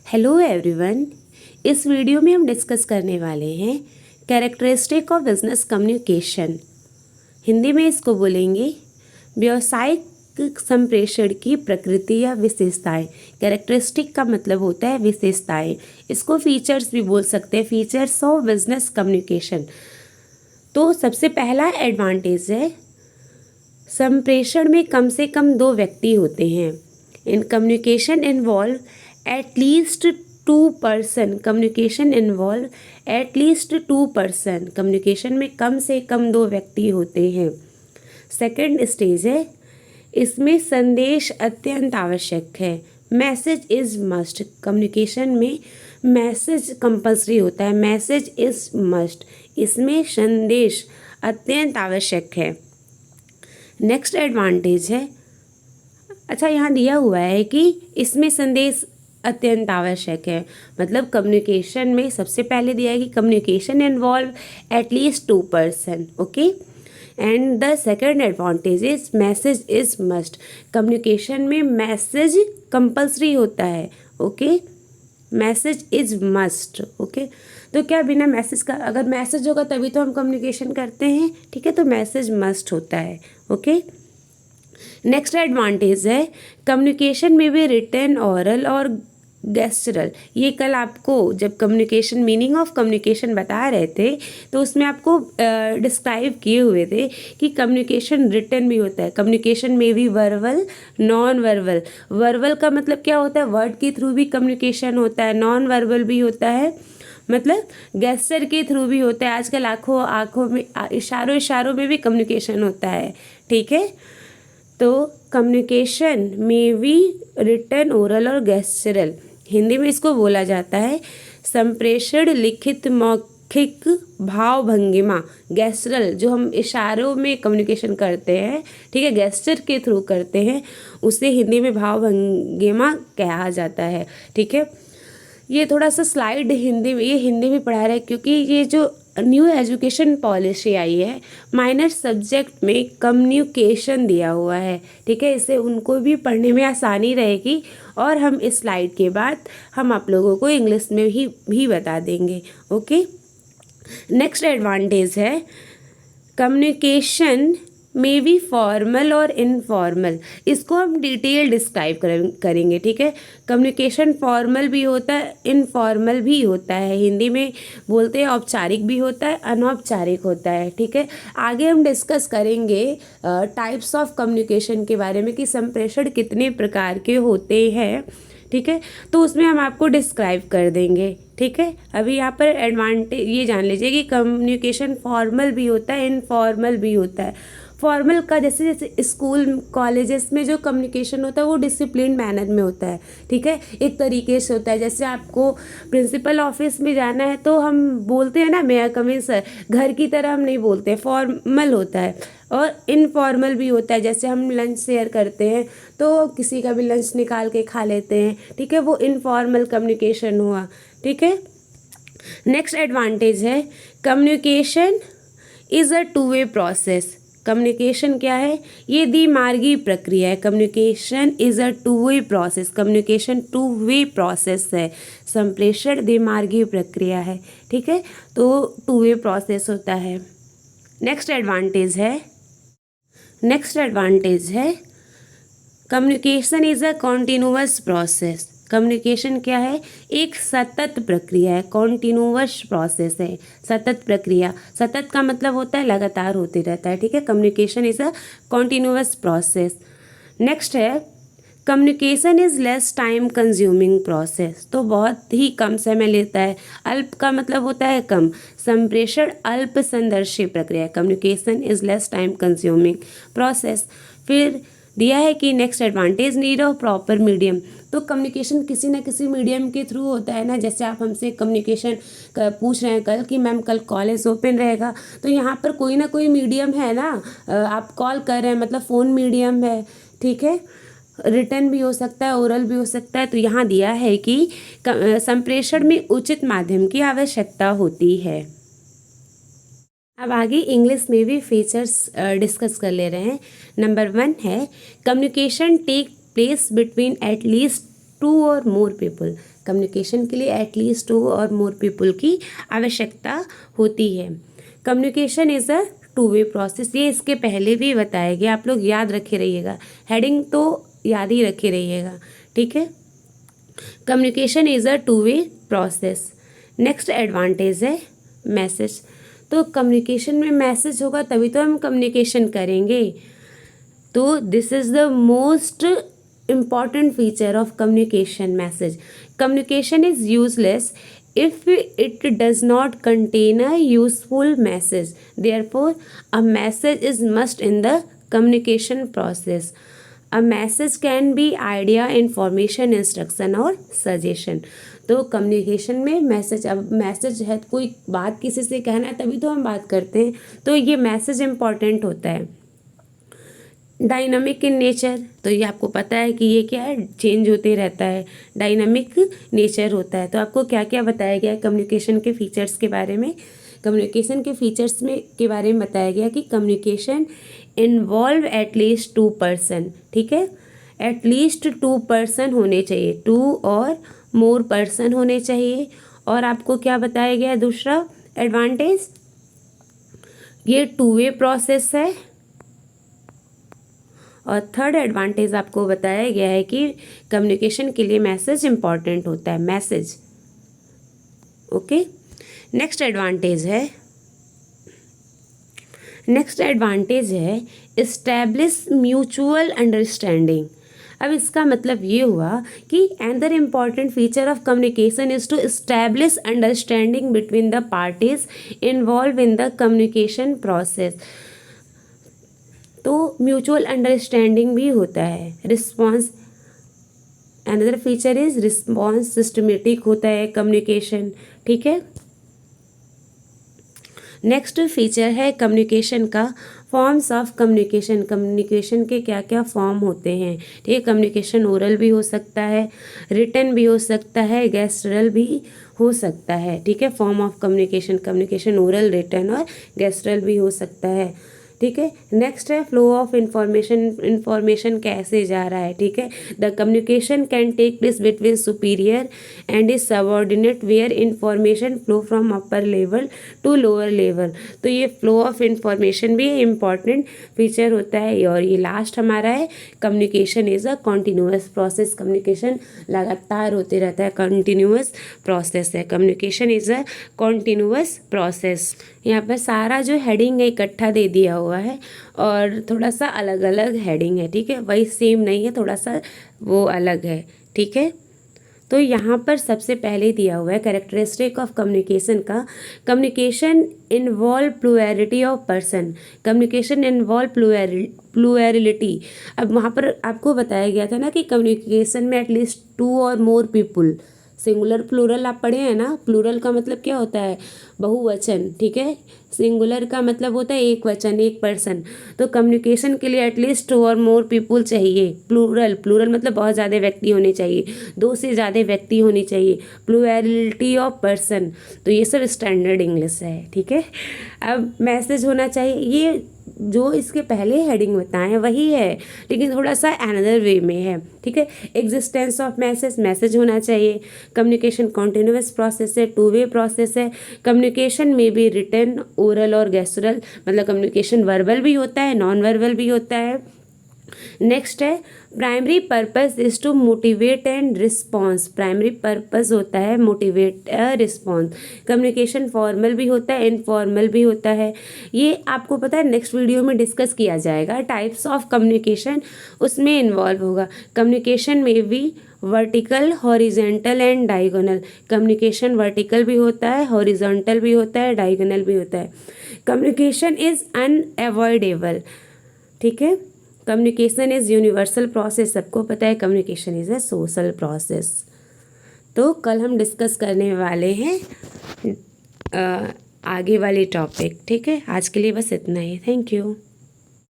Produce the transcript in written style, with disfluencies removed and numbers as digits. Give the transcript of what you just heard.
Hello everyone. इस video में हम डिस्कस करने वाले हैं characteristic of business communication. Hindi में इसको बोलेंगे व्यावसायिक संप्रेषण की प्रकृति या विशेषताएं। कैरेक्टरिस्टिक का मतलब होता है विशेषताएं, इसको फीचर्स भी बोल सकते हैं, फीचर्स ऑफ बिजनेस कम्युनिकेशन। तो सबसे पहला एडवांटेज है संप्रेषण में कम से कम 2 व्यक्ति होते हैं। In communication involve at least 2 person। Communication involve at least 2 person। Communication में कम से कम 2 व्यक्ति होते हैं। सेकंड स्टेज है इसमें संदेश अत्यंत आवश्यक है। Message is must. कम्युनिकेशन में मैसेज कंपल्सरी होता है, मैसेज इज मस्ट। इसमें संदेश अत्यंत आवश्यक है। नेक्स्ट एडवांटेज है, अच्छा यहाँ दिया हुआ है कि इसमें संदेश अत्यंत आवश्यक है, मतलब कम्युनिकेशन में सबसे पहले दिया है कि communication involve at least 2 person। Okay, and the second advantage is message is must. Communication में मैसेज कंपल्सरी होता है। Okay, message is must. Okay, तो क्या बिना मैसेज का, अगर मैसेज होगा तभी तो हम कम्युनिकेशन करते हैं, ठीक है, तो मैसेज मस्ट होता है। ओके, नेक्स्ट एडवांटेज है कम्युनिकेशन में भी रिटन, ऑरल और गेस्चरल। ये कल आपको जब कम्युनिकेशन, मीनिंग ऑफ कम्युनिकेशन बता रहे थे तो उसमें आपको डिस्क्राइब किए हुए थे कि कम्युनिकेशन रिटन भी होता है, कम्युनिकेशन में भी वर्बल, नॉन वर्बल। वर्बल का मतलब क्या होता है, वर्ड के थ्रू भी कम्युनिकेशन होता है। नॉन वर्बल भी होता है, मतलब गेस्चर के थ्रू भी होता है। आजकल आँखों में इशारों में भी कम्युनिकेशन होता है, ठीक है। तो कम्युनिकेशन में भी रिटन, ओरल और गेस्चरल, हिंदी में इसको बोला जाता है संप्रेषण, लिखित, मौखिक, भाव भंगिमा। गेस्चरल जो हम इशारों में कम्युनिकेशन करते हैं, ठीक है, गेस्चर के थ्रू करते हैं, उसे हिंदी में भाव भंगिमा कहा जाता है, ठीक है। ये थोड़ा सा स्लाइड हिंदी में, ये हिंदी में पढ़ा रहा है क्योंकि ये जो न्यू एजुकेशन पॉलिसी आई है, माइनर सब्जेक्ट में कम्युनिकेशन दिया हुआ है, ठीक है, इससे उनको भी पढ़ने में आसानी रहेगी। और हम इस स्लाइड के बाद हम आप लोगों को इंग्लिश में भी बता देंगे। ओके, नेक्स्ट एडवांटेज है कम्युनिकेशन में भी फॉर्मल और इनफॉर्मल। इसको हम डिटेल डिस्क्राइब करेंगे, ठीक है। कम्युनिकेशन फॉर्मल भी होता है, इनफॉर्मल भी होता है। हिंदी में बोलते हैं औपचारिक भी होता है, अनौपचारिक होता है, ठीक है। आगे हम डिस्कस करेंगे टाइप्स ऑफ कम्युनिकेशन के बारे में कि संप्रेषण कितने प्रकार के होते हैं, ठीक है, तो उसमें हम आपको डिस्क्राइब कर देंगे, ठीक है। अभी यहाँ पर एडवांटेज ये जान लीजिए कि कम्युनिकेशन फॉर्मल भी होता है, इनफॉर्मल भी होता है। फॉर्मल का जैसे जैसे स्कूल कॉलेजेस में जो कम्युनिकेशन होता है वो डिसिप्लिन मैनर में होता है, ठीक है, एक तरीके से होता है। जैसे आपको प्रिंसिपल ऑफिस में जाना है तो हम बोलते हैं ना, मे आई कम इन सर, घर की तरह हम नहीं बोलते, फॉर्मल होता है। और इनफॉर्मल भी होता है, जैसे हम लंच शेयर करते हैं तो किसी का भी लंच निकाल के खा लेते हैं, ठीक है, वो इनफॉर्मल कम्युनिकेशन हुआ, ठीक है। नेक्स्ट एडवांटेज है communication is a 2 way process. Communication क्या है, ये द्विमार्गी प्रक्रिया है। Communication is a 2 way process. Communication 2 way process है, संप्रेषण द्विमार्गी प्रक्रिया है, ठीक है, तो 2 वे प्रोसेस होता है। नेक्स्ट एडवांटेज है communication is a continuous process. Communication क्या है, एक सतत प्रक्रिया है, कॉन्टिन्यूअस प्रोसेस है, सतत प्रक्रिया। सतत का मतलब होता है लगातार होते रहता है, ठीक है। Communication is a continuous process. Next है communication is less time consuming process. तो बहुत ही कम समय लेता है। अल्प का मतलब होता है कम, संप्रेषण अल्प संदर्शी प्रक्रिया। Communication is less time consuming process. फिर दिया है कि next advantage need of proper medium. तो कम्युनिकेशन किसी न किसी मीडियम के थ्रू होता है ना। जैसे आप हमसे कम्युनिकेशन पूछ रहे हैं कल कि मैम कल कॉलेज ओपन रहेगा, तो यहाँ पर कोई ना कोई मीडियम है ना, आप कॉल कर रहे हैं मतलब फ़ोन मीडियम है, ठीक है। रिटर्न भी हो सकता है, ओरल भी हो सकता है। तो यहाँ दिया है कि संप्रेषण में उचित माध्यम की आवश्यकता होती है। अब आगे इंग्लिश में भी फीचर्स डिस्कस कर ले रहे हैं। नंबर 1 है communication take place between at least two और मोर पीपल, कम्युनिकेशन के लिए एटलीस्ट 2 और मोर पीपल की आवश्यकता होती है। Communication is a two way process, ये इसके पहले भी बताया गया, आप लोग याद रखे रहिएगा, हेडिंग तो याद ही रखे रहिएगा, ठीक है। Communication is a two way process. Next advantage है मैसेज। तो कम्युनिकेशन में मैसेज होगा तभी तो हम कम्युनिकेशन करेंगे। तो this is the most important feature of communication, message. Communication is useless if it does not contain a useful message. Therefore, a message is must in the communication process. A message can be idea, information, instruction और suggestion. तो communication में message, अब message है, कोई बात किसी से कहना है तभी तो हम बात करते हैं, तो ये मैसेज इम्पॉर्टेंट होता है। डायनामिक इन नेचर, तो ये आपको पता है कि ये क्या है, चेंज होते रहता है, डायनामिक नेचर होता है। तो आपको क्या क्या बताया गया है कम्युनिकेशन के फीचर्स के बारे में? कम्युनिकेशन के फीचर्स में के बारे में बताया गया कि कम्युनिकेशन इन्वॉल्व एटलीस्ट 2 पर्सन, ठीक है, एटलीस्ट 2 पर्सन होने चाहिए, 2 और मोर पर्सन होने चाहिए। और आपको क्या बताया गया है दूसरा एडवांटेज, ये टू वे प्रोसेस है। और थर्ड एडवांटेज आपको बताया गया है कि कम्युनिकेशन के लिए मैसेज इम्पॉर्टेंट होता है, मैसेज, ओके। नेक्स्ट एडवांटेज है इस्टेब्लिश म्यूचुअल अंडरस्टैंडिंग। अब इसका मतलब ये हुआ कि another important feature of communication is to establish understanding between the parties involve in the communication process. तो म्यूचुअल अंडरस्टैंडिंग भी होता है। Response, another feature is response systematic होता है कम्युनिकेशन, ठीक है। नेक्स्ट फीचर है कम्युनिकेशन का फॉर्म्स ऑफ कम्युनिकेशन। कम्युनिकेशन के क्या क्या फॉर्म होते हैं, ठीक है। कम्युनिकेशन ओरल भी हो सकता है, रिटन भी हो सकता है, गेस्टरल भी हो सकता है, ठीक है। Form of communication oral, written और गेस्टरल भी हो सकता है, ठीक है। नेक्स्ट है फ्लो ऑफ इंफॉर्मेशन कैसे जा रहा है, ठीक है। The communication can take place between superior and is subordinate where information flow from upper level to lower level. तो ये फ्लो ऑफ इंफॉर्मेशन भी इम्पॉर्टेंट फीचर होता है। और ये लास्ट हमारा है communication is a continuous process. Communication लगातार होते रहता है, कंटिन्यूअस प्रोसेस है, communication is a continuous process. यहाँ पर सारा जो हेडिंग है इकट्ठा दे दिया हुआ है और थोड़ा सा अलग अलग हेडिंग है, ठीक है, वही सेम नहीं है, थोड़ा सा वो अलग है, ठीक है। तो यहाँ पर सबसे पहले दिया हुआ है कैरेक्टरिस्टिक ऑफ कम्युनिकेशन का, communication involve plurality of person, communication involve plurality. अब वहाँ पर आपको बताया गया था ना कि कम्युनिकेशन में एटलीस्ट 2 और मोर पीपुल, सिंगुलर प्लूरल आप पढ़े हैं ना, प्लूरल का मतलब क्या होता है, बहुवचन, ठीक है। सिंगुलर का मतलब होता है एक वचन, एक पर्सन। तो कम्युनिकेशन के लिए एटलीस्ट 2 और मोर पीपुल चाहिए। प्लूरल मतलब बहुत ज़्यादा व्यक्ति होने चाहिए, 2 से ज़्यादा व्यक्ति होने चाहिए। प्लूरलिटी ऑफ पर्सन, तो ये सब स्टैंडर्ड इंग्लिश है, ठीक है। अब मैसेज होना चाहिए, ये जो इसके पहले हेडिंग बताएं वही है, लेकिन थोड़ा सा अनदर वे में है, ठीक है। एग्जिस्टेंस ऑफ मैसेज होना चाहिए। कम्युनिकेशन कॉन्टिन्यूअस प्रोसेस है, टू वे प्रोसेस है। कम्युनिकेशन में भी रिटन, ओरल और गेस्टरल, मतलब कम्युनिकेशन वर्बल भी होता है, नॉन वर्बल भी होता है। नेक्स्ट है primary purpose is to motivate and response. Primary purpose होता है मोटिवेट रिस्पॉन्स। कम्युनिकेशन फॉर्मल भी होता है, इनफॉर्मल भी होता है। ये आपको पता है नेक्स्ट वीडियो में डिस्कस किया जाएगा, टाइप्स ऑफ कम्युनिकेशन उसमें इन्वॉल्व होगा। कम्युनिकेशन में भी vertical, horizontal and diagonal. Communication vertical भी होता है, हॉरिजेंटल भी होता है, डायगोनल भी होता है। कम्युनिकेशन इज अनअवॉइडेबल, ठीक है। कम्युनिकेशन इज़ यूनिवर्सल प्रोसेस, सबको पता है communication is a social process. तो कल हम डिस्कस करने वाले हैं आगे वाले टॉपिक, ठीक है। आज के लिए बस इतना ही, थैंक यू।